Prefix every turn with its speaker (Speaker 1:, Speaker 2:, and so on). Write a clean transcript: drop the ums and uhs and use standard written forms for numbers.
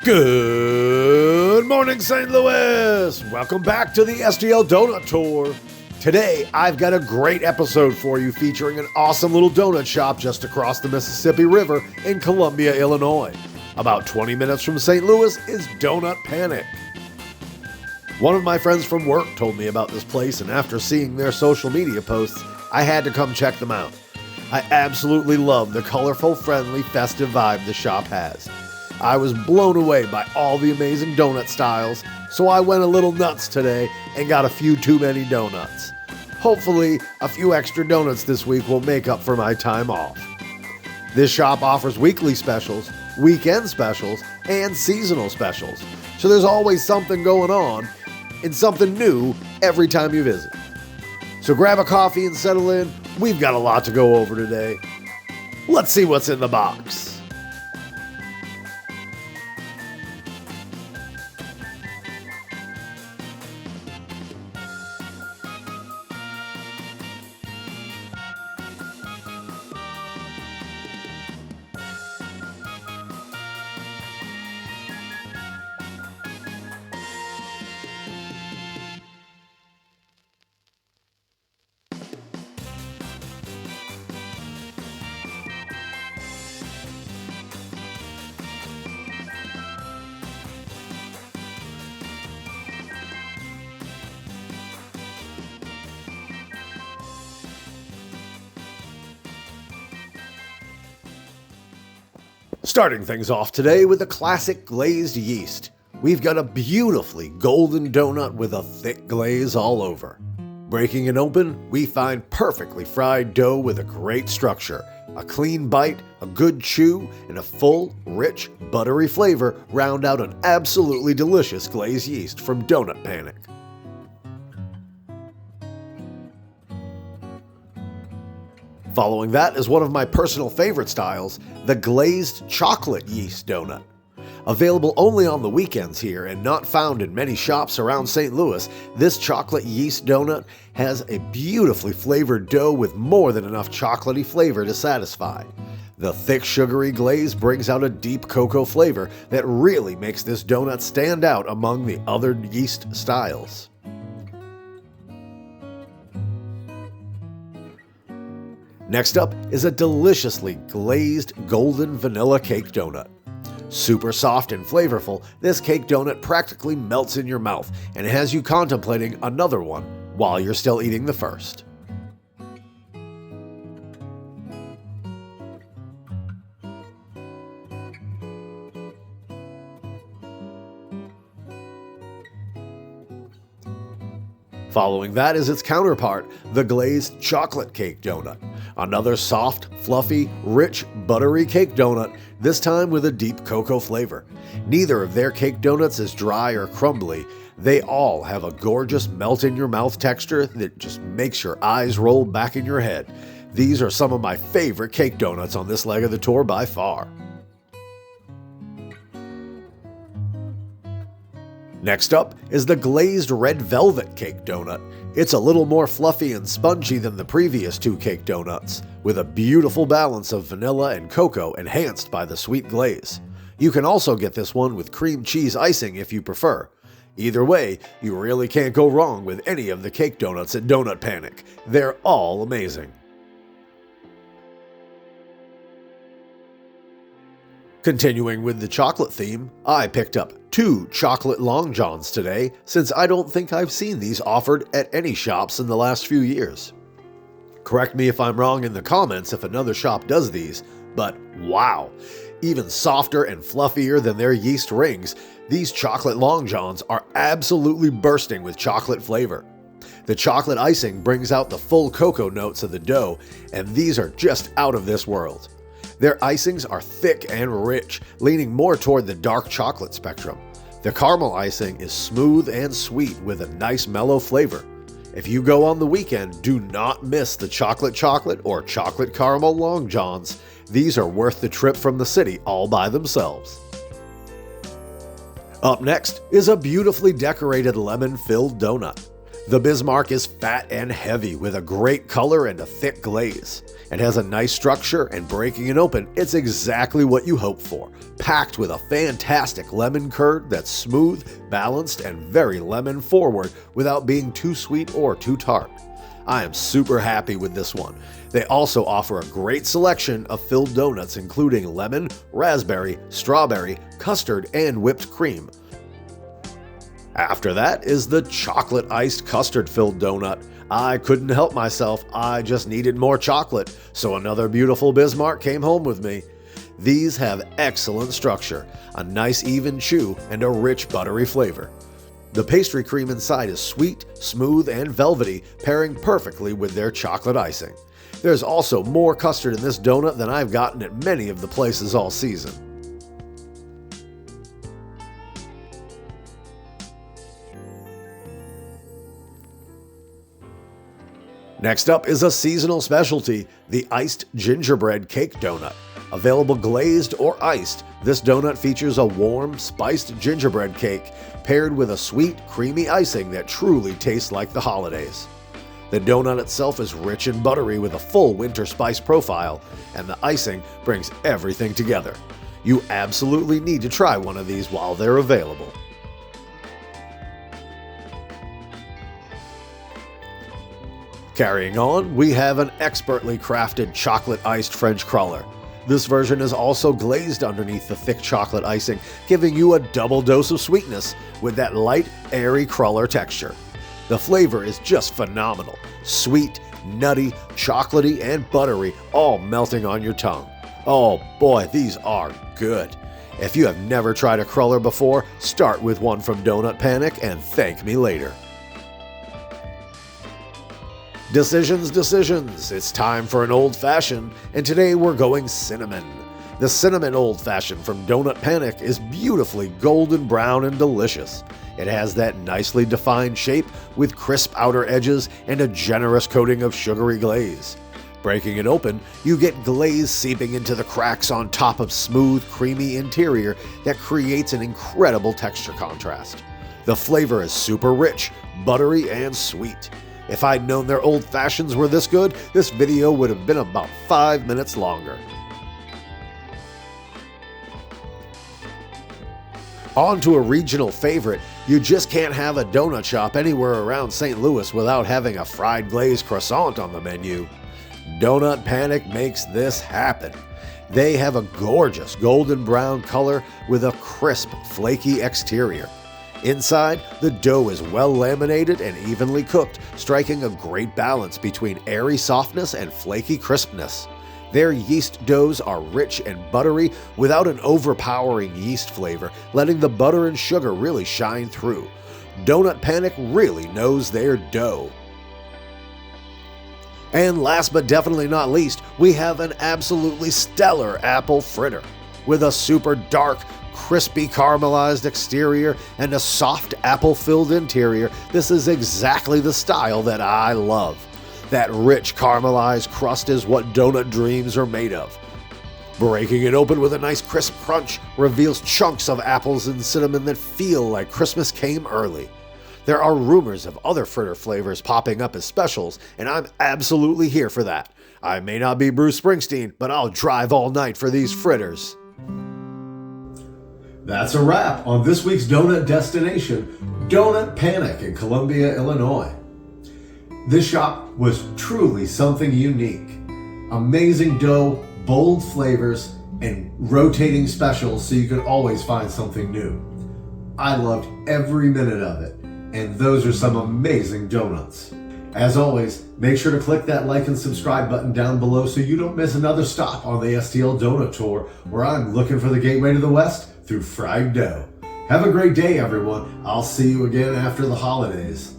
Speaker 1: Good morning, St. Louis! Welcome back to the STL Donut Tour. Today, I've got a great episode for you featuring an awesome little donut shop just across the Mississippi River in Columbia, Illinois. About 20 minutes from St. Louis is Donut Panic. One of my friends from work told me about this place, and after seeing their social media posts, I had to come check them out. I absolutely love the colorful, friendly, festive vibe the shop has. I was blown away by all the amazing donut styles, so I went a little nuts today and got a few too many donuts. Hopefully, a few extra donuts this week will make up for my time off. This shop offers weekly specials, weekend specials, and seasonal specials, so there's always something going on and something new every time you visit. So grab a coffee and settle in. We've got a lot to go over today. Let's see what's in the box. Starting things off today with a classic glazed yeast. We've got a beautifully golden donut with a thick glaze all over. Breaking it open, we find perfectly fried dough with a great structure. A clean bite, a good chew, and a full, rich, buttery flavor round out an absolutely delicious glazed yeast from Donut Panic. Following that is one of my personal favorite styles, the glazed chocolate yeast donut. Available only on the weekends here and not found in many shops around St. Louis, this chocolate yeast donut has a beautifully flavored dough with more than enough chocolatey flavor to satisfy. The thick sugary glaze brings out a deep cocoa flavor that really makes this donut stand out among the other yeast styles. Next up is a deliciously glazed golden vanilla cake donut. Super soft and flavorful, this cake donut practically melts in your mouth and has you contemplating another one while you're still eating the first. Following that is its counterpart, the glazed chocolate cake donut. Another soft, fluffy, rich, buttery cake donut, this time with a deep cocoa flavor. Neither of their cake donuts is dry or crumbly. They all have a gorgeous melt-in-your-mouth texture that just makes your eyes roll back in your head. These are some of my favorite cake donuts on this leg of the tour by far. Next up is the glazed red velvet cake donut. It's a little more fluffy and spongy than the previous two cake donuts, with a beautiful balance of vanilla and cocoa enhanced by the sweet glaze. You can also get this one with cream cheese icing if you prefer. Either way, you really can't go wrong with any of the cake donuts at Donut Panic. They're all amazing. Continuing with the chocolate theme, I picked up 2 chocolate long johns today since I don't think I've seen these offered at any shops in the last few years. Correct me if I'm wrong in the comments if another shop does these, but wow! Even softer and fluffier than their yeast rings, these chocolate long johns are absolutely bursting with chocolate flavor. The chocolate icing brings out the full cocoa notes of the dough, and these are just out of this world. Their icings are thick and rich, leaning more toward the dark chocolate spectrum. The caramel icing is smooth and sweet with a nice mellow flavor. If you go on the weekend, do not miss the chocolate or chocolate caramel long johns. These are worth the trip from the city all by themselves. Up next is a beautifully decorated lemon-filled donut. The Bismarck is fat and heavy with a great color and a thick glaze. It has a nice structure, and breaking it open, it's exactly what you hope for. Packed with a fantastic lemon curd that's smooth, balanced, and very lemon forward without being too sweet or too tart. I am super happy with this one. They also offer a great selection of filled donuts including lemon, raspberry, strawberry, custard, and whipped cream. After that is the chocolate iced custard filled donut. I couldn't help myself, I just needed more chocolate, so another beautiful Bismarck came home with me. These have excellent structure, a nice even chew, and a rich buttery flavor. The pastry cream inside is sweet, smooth, and velvety, pairing perfectly with their chocolate icing. There's also more custard in this donut than I've gotten at many of the places all season. Next up is a seasonal specialty, the iced gingerbread cake donut. Available glazed or iced, this donut features a warm, spiced gingerbread cake paired with a sweet, creamy icing that truly tastes like the holidays. The donut itself is rich and buttery with a full winter spice profile, and the icing brings everything together. You absolutely need to try one of these while they're available. Carrying on, we have an expertly crafted chocolate iced French cruller. This version is also glazed underneath the thick chocolate icing, giving you a double dose of sweetness with that light, airy cruller texture. The flavor is just phenomenal. Sweet, nutty, chocolatey, and buttery, all melting on your tongue. Oh boy, these are good. If you have never tried a cruller before, start with one from Donut Panic and thank me later. Decisions. It's time for an old-fashioned, and today we're going cinnamon. The cinnamon old-fashioned from Donut Panic is beautifully golden brown and delicious. It has that nicely defined shape with crisp outer edges and a generous coating of sugary glaze. Breaking it open, you get glaze seeping into the cracks on top of smooth, creamy interior that creates an incredible texture contrast. The flavor is super rich, buttery, and sweet. If I'd known their old fashions were this good, this video would have been about 5 minutes longer. On to a regional favorite. You just can't have a donut shop anywhere around St. Louis without having a fried glazed croissant on the menu. Donut Panic makes this happen. They have a gorgeous golden brown color with a crisp, flaky exterior. Inside, the dough is well laminated and evenly cooked, striking a great balance between airy softness and flaky crispness. Their yeast doughs are rich and buttery without an overpowering yeast flavor, letting the butter and sugar really shine through. Donut Panic really knows their dough. And last but definitely not least, we have an absolutely stellar apple fritter. With a super dark, crispy caramelized exterior and a soft apple-filled interior, this is exactly the style that I love. That rich caramelized crust is what donut dreams are made of. Breaking it open with a nice crisp crunch reveals chunks of apples and cinnamon that feel like Christmas came early. There are rumors of other fritter flavors popping up as specials, and I'm absolutely here for that. I may not be Bruce Springsteen, but I'll drive all night for these fritters. That's a wrap on this week's donut destination, Donut Panic in Columbia, Illinois. This shop was truly something unique. Amazing dough, bold flavors, and rotating specials so you could always find something new. I loved every minute of it, and those are some amazing donuts. As always, make sure to click that like and subscribe button down below so you don't miss another stop on the STL Donut Tour, where I'm looking for the gateway to the West through fried dough. Have a great day, everyone. I'll see you again after the holidays.